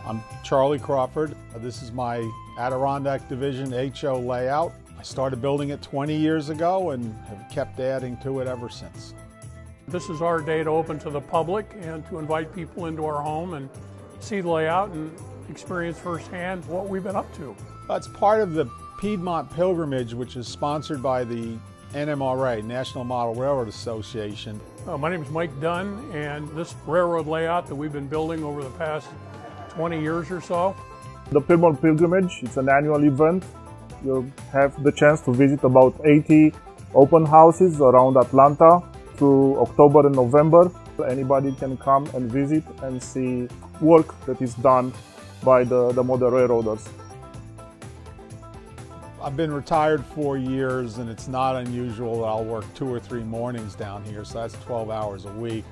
I'm Charlie Crawford. This is my Adirondack Division HO layout. I started building it 20 years ago and have kept adding to it ever since. This is our day to open to the public and to invite people into our home and see the layout and experience firsthand what we've been up to. It's part of the Piedmont Pilgrimage, which is sponsored by the NMRA, National Model Railroad Association. My name is Mike Dunn, and this railroad layout that we've been building over the past 20 years or so. The Piedmont Pilgrimage, it's an annual event. You'll have the chance to visit about 80 open houses around Atlanta through October and November. Anybody can come and visit and see work that is done by the model railroaders. I've been retired 4 years, and it's not unusual that I'll work 2 or 3 mornings down here, so that's 12 hours a week.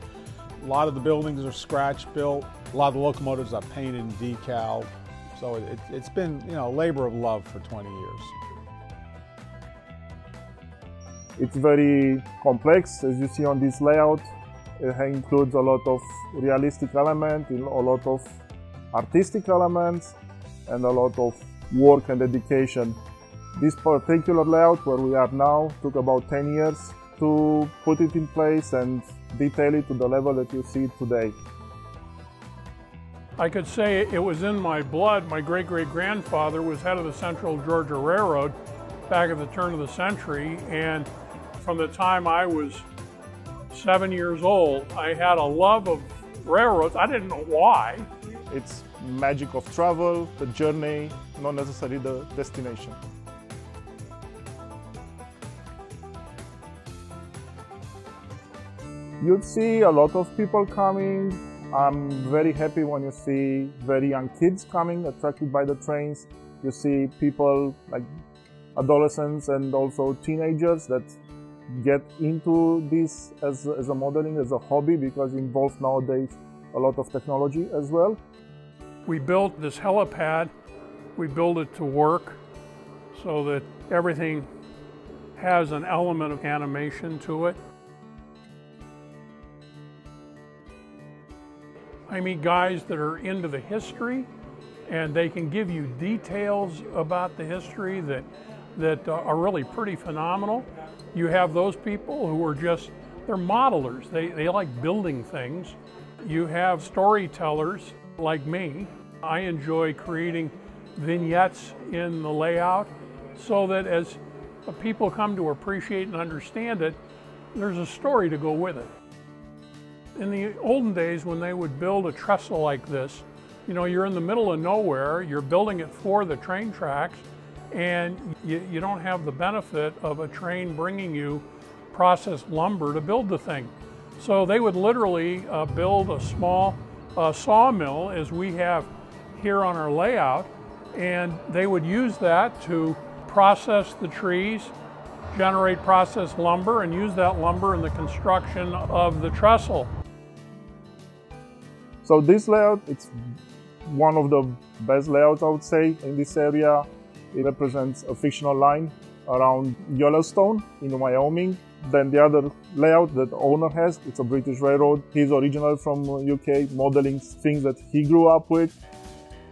A lot of the buildings are scratch built. A lot of the locomotives are painted and decal. So it's been, a labor of love for 20 years. It's very complex, as you see on this layout. It includes a lot of realistic elements, a lot of artistic elements, and a lot of work and dedication. This particular layout where we are now took about 10 years to put it in place and detail it to the level that you see it today. I could say it was in my blood. My great-great-grandfather was head of the Central Georgia Railroad back at the turn of the century, and from the time I was 7 years old, I had a love of railroads. I didn't know why. It's magic of travel, the journey, not necessarily the destination. You'd see a lot of people coming. I'm very happy when you see very young kids coming, attracted by the trains. You see people like adolescents and also teenagers that get into this as a modeling, as a hobby, because it involves nowadays a lot of technology as well. We built this helipad. We built it to work so that everything has an element of animation to it. I meet guys that are into the history, and they can give you details about the history that are really pretty phenomenal. You have those people who are they're modelers. They like building things. You have storytellers like me. I enjoy creating vignettes in the layout so that as people come to appreciate and understand it, there's a story to go with it. In the olden days, when they would build a trestle like this, you're in the middle of nowhere, you're building it for the train tracks, and you don't have the benefit of a train bringing you processed lumber to build the thing. So they would literally build a small sawmill, as we have here on our layout, and they would use that to process the trees, generate processed lumber, and use that lumber in the construction of the trestle. So this layout, it's one of the best layouts, I would say, in this area. It represents a fictional line around Yellowstone in Wyoming. Then the other layout that the owner has, it's a British railroad. He's original from UK, modeling things that he grew up with.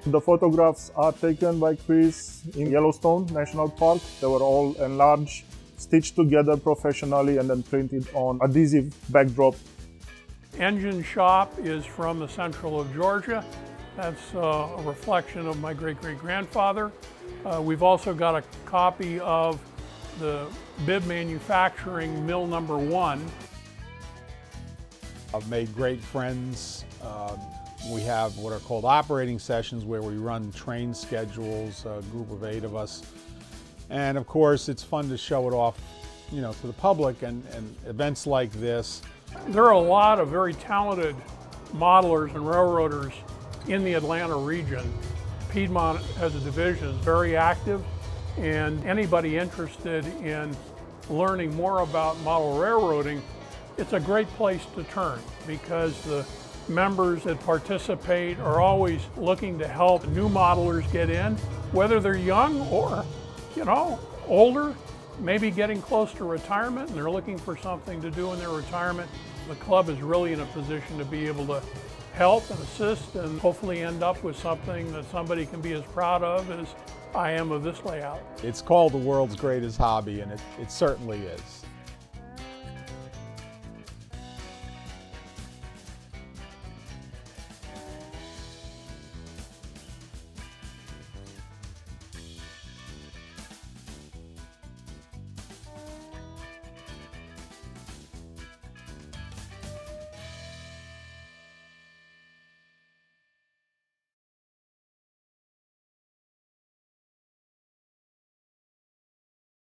The photographs are taken by Chris in Yellowstone National Park. They were all enlarged, stitched together professionally, and then printed on adhesive backdrop. Engine shop is from the central of Georgia. That's a reflection of my great-great-grandfather. We've also got a copy of the bib manufacturing mill number 1. I've made great friends. We have what are called operating sessions where we run train schedules, a group of 8 of us. And of course, it's fun to show it off, to the public, and events like this. There are a lot of very talented modelers and railroaders in the Atlanta region. Piedmont as a division is very active, and anybody interested in learning more about model railroading, it's a great place to turn, because the members that participate are always looking to help new modelers get in, whether they're young or, older, maybe getting close to retirement and they're looking for something to do in their retirement. The club is really in a position to be able to help and assist and hopefully end up with something that somebody can be as proud of as I am of this layout. It's called the world's greatest hobby, and it certainly is.